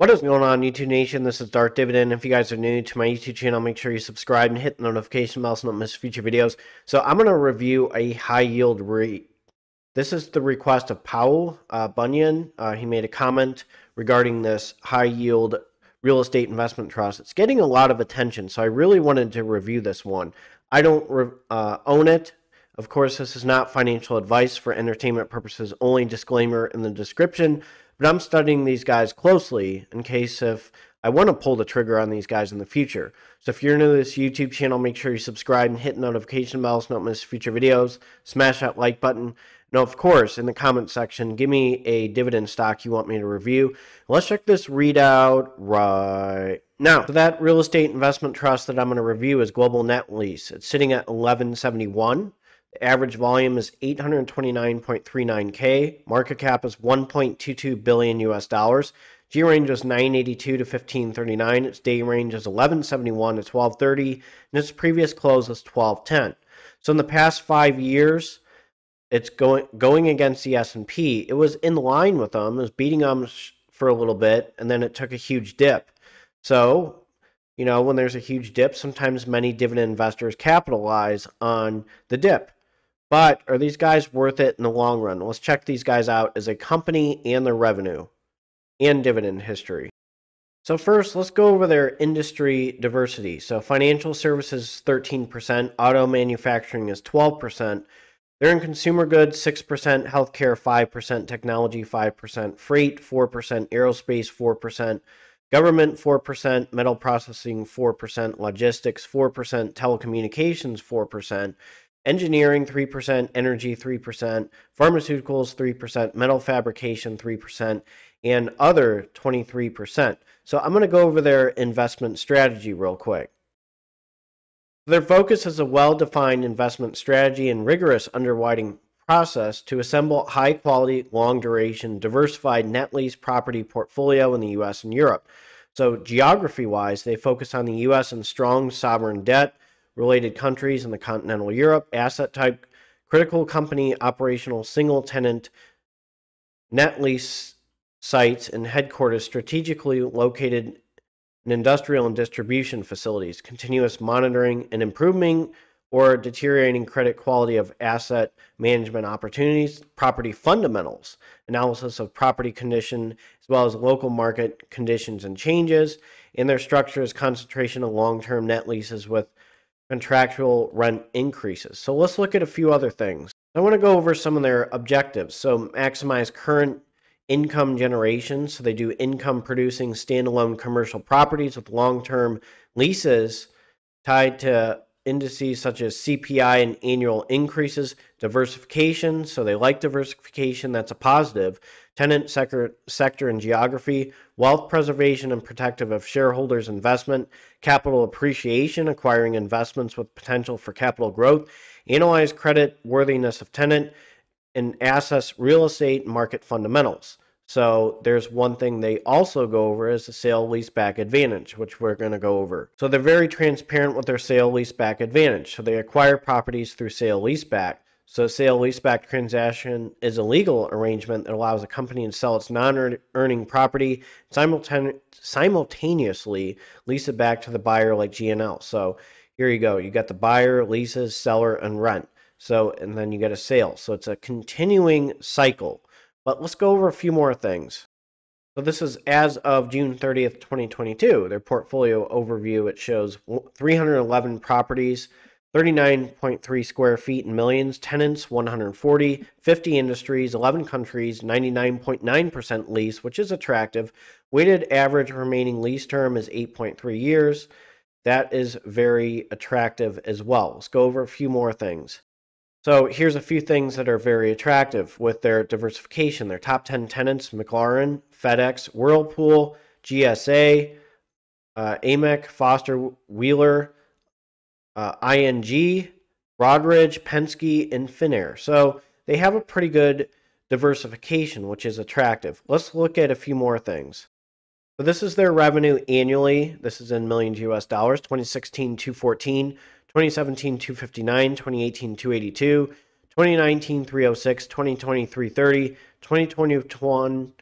What is going on, YouTube Nation? This is Dark Dividend. If you guys are new to my YouTube channel, make sure you subscribe and hit the notification bell so you don't miss future videos. So I'm going to review a high yield REIT. This is the request of Powell Bunyan. He made a comment regarding this high yield real estate investment trust. It's getting a lot of attention, so I really wanted to review this one. I don't own it. Of course, this is not financial advice for entertainment purposes only. Disclaimer in the description. But I'm studying these guys closely in case if I want to pull the trigger on these guys in the future. So if you're new to this YouTube channel, make sure you subscribe and hit the notification bell so you don't miss future videos. Smash that like button. Now, of course, in the comment section, give me a dividend stock you want me to review. Let's check this REIT out right now. So that real estate investment trust that I'm going to review is Global Net Lease. It's sitting at 1171. The average volume is 829.39K. Market cap is 1.22 billion US dollars. G range is 982 to 1539. Its day range is 1171 to 1230, and its previous close was 1210. So in the past 5 years, it's going against the S&P. It was in line with them. It was beating them for a little bit, and then it took a huge dip. So, you know, when there's a huge dip, sometimes many dividend investors capitalize on the dip. But are these guys worth it in the long run? Let's check these guys out as a company and their revenue and dividend history. So first, let's go over their industry diversity. So financial services 13%, auto manufacturing is 12%. They're in consumer goods 6%, healthcare 5%, technology 5%, freight 4%, aerospace 4%, government 4%, metal processing 4%, logistics 4%, telecommunications 4%. Engineering 3%, energy 3%, pharmaceuticals 3%, metal fabrication 3%, and other 23%. So I'm going to go over their investment strategy real quick. Their focus is a well-defined investment strategy and rigorous underwriting process to assemble high-quality, long-duration, diversified net lease property portfolio in the U.S. and Europe. So geography-wise, they focus on the U.S. and strong sovereign debt, related countries in the continental Europe, asset type, critical company, operational, single tenant, net lease sites, and headquarters strategically located in industrial and distribution facilities, continuous monitoring and improving or deteriorating credit quality of asset management opportunities, property fundamentals, analysis of property condition, as well as local market conditions and changes, and their structure is concentration of long-term net leases with contractual rent increases. So let's look at a few other things. I want to go over some of their objectives. So maximize current income generation. So they do income producing standalone commercial properties with long-term leases tied to indices such as CPI and annual increases. Diversification. So they like diversification. That's a positive. Tenant sector and geography, wealth preservation and protective of shareholders' investment, capital appreciation, acquiring investments with potential for capital growth, analyze credit worthiness of tenant, and assess real estate market fundamentals. So there's one thing they also go over is the sale leaseback advantage, which we're going to go over. So they're very transparent with their sale leaseback advantage. So they acquire properties through sale leaseback. So sale leaseback transaction is a legal arrangement that allows a company to sell its non-earning property, simultaneously lease it back to the buyer like GNL. So here you go. You got the buyer, leases, seller, and rent. So, and then you get a sale. So it's a continuing cycle. But let's go over a few more things. So this is as of June 30th, 2022. Their portfolio overview, it shows 311 properties, 39.3 square feet in millions, tenants 140, 50 industries, 11 countries, 99.9% lease, which is attractive. Weighted average remaining lease term is 8.3 years. That is very attractive as well. Let's go over a few more things. So here's a few things that are very attractive with their diversification. Their top 10 tenants, McLaren, FedEx, Whirlpool, GSA, AMEC, Foster Wheeler, ING, Broadridge, Penske, and Finnair. So they have a pretty good diversification, which is attractive. Let's look at a few more things. So this is their revenue annually. This is in millions US dollars. 2016, 214, 2017, 259, 2018, 282, 2019, 306, 2020, 330, 2021,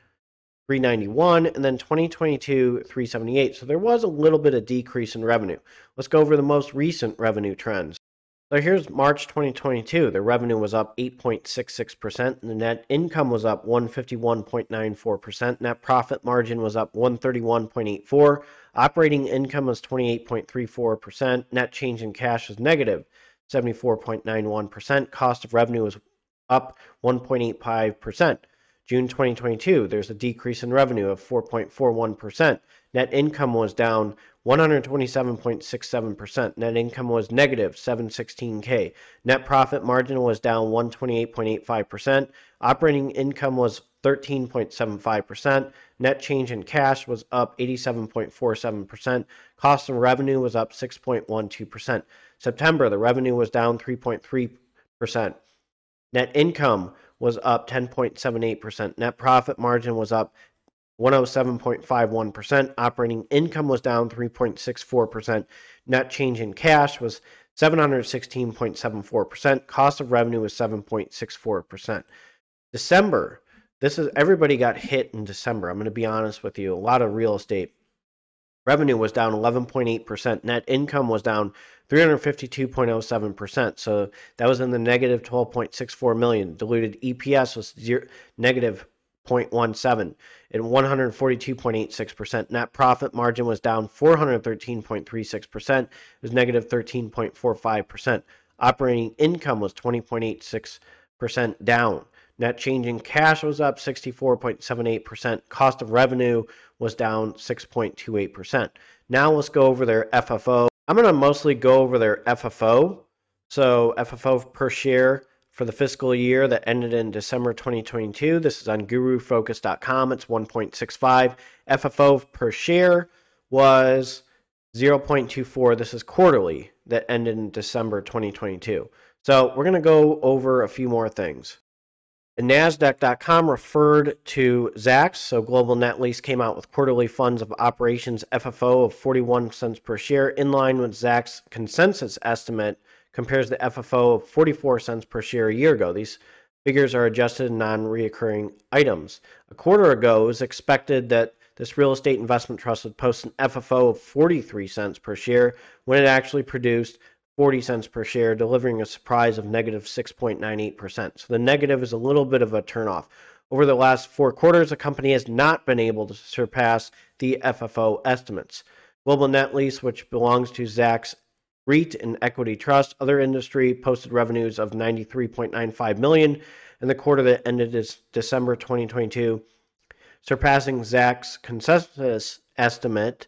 $391, and then 2022, $378. So there was a little bit of decrease in revenue. Let's go over the most recent revenue trends. So here's March 2022. The revenue was up 8.66%. The net income was up 151.94%. Net profit margin was up 131.84%. Operating income was 28.34%. Net change in cash was negative 74.91%. Cost of revenue was up 1.85%. June 2022, there's a decrease in revenue of 4.41%. Net income was down 127.67%. Net income was negative 716K. Net profit margin was down 128.85%. Operating income was 13.75%. Net change in cash was up 87.47%. Cost of revenue was up 6.12%. September, the revenue was down 3.3%. Net income was up 10.78%. Net profit margin was up 107.51%. Operating income was down 3.64%. Net change in cash was 716.74%. Cost of revenue was 7.64%. December, everybody got hit in December. I'm going to be honest with you. A lot of real estate. Revenue was down 11.8%. Net income was down 352.07%. So that was in the negative 12.64 million. Diluted EPS was negative 0.17 and 142.86%. Net profit margin was down 413.36%. It was negative 13.45%. Operating income was 20.86% down. Net change in cash was up 64.78%. Cost of revenue was down 6.28%. Now let's go over their FFO. I'm going to mostly go over their FFO. So FFO per share for the fiscal year that ended in December 2022. This is on gurufocus.com. It's 1.65. FFO per share was 0.24. This is quarterly that ended in December 2022. So we're going to go over a few more things. And NASDAQ.com referred to Zacks, so Global Net Lease came out with quarterly funds of operations FFO of 41 cents per share, in line with Zacks' consensus estimate, compares the FFO of 44 cents per share a year ago. These figures are adjusted non-reoccurring items. A quarter ago, it was expected that this real estate investment trust would post an FFO of 43 cents per share when it actually produced 40 cents per share, delivering a surprise of negative 6.98%. So the negative is a little bit of a turnoff. Over the last 4 quarters, the company has not been able to surpass the FFO estimates. Global Net Lease, which belongs to Zacks REIT and Equity Trust, other industry, posted revenues of $93.95 million in the quarter that ended December 2022, surpassing Zacks' consensus estimate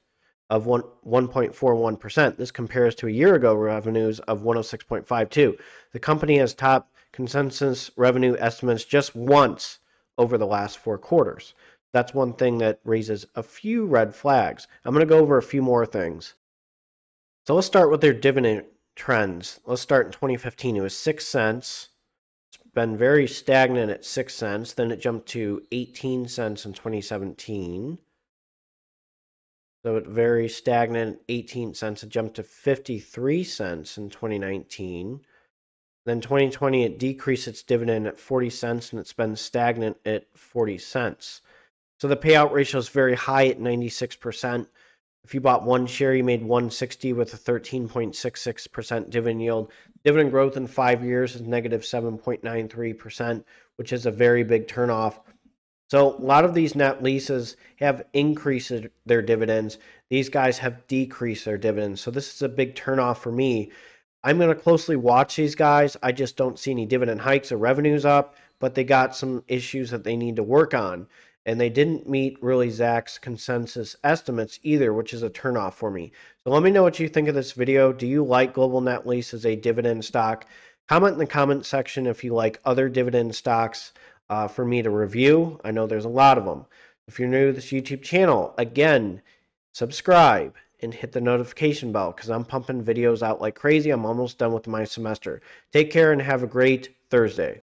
of 1.41%. This compares to a year ago revenues of 106.52. The company has topped consensus revenue estimates just once over the last 4 quarters. That's one thing that raises a few red flags. I'm going to go over a few more things. So let's start with their dividend trends. Let's start in 2015. It was 6 cents. It's been very stagnant at 6 cents. Then it jumped to 18 cents in 2017. So it very stagnant, 18 cents. It jumped to 53 cents in 2019. Then 2020, it decreased its dividend at 40 cents, and it's been stagnant at 40 cents. So the payout ratio is very high at 96%. If you bought 1 share, you made $160 with a 13.66% dividend yield. Dividend growth in 5 years is negative 7.93%, which is a very big turnoff. So a lot of these net leases have increased their dividends. These guys have decreased their dividends. So this is a big turnoff for me. I'm going to closely watch these guys. I just don't see any dividend hikes or revenues up, but they got some issues that they need to work on. And they didn't meet really Zacks' consensus estimates either, which is a turnoff for me. So let me know what you think of this video. Do you like Global Net Lease as a dividend stock? Comment in the comment section if you like other dividend stocks for me to review. I know there's a lot of them. If you're new to this YouTube channel, again, subscribe and hit the notification bell because I'm pumping videos out like crazy. I'm almost done with my semester. Take care and have a great Thursday.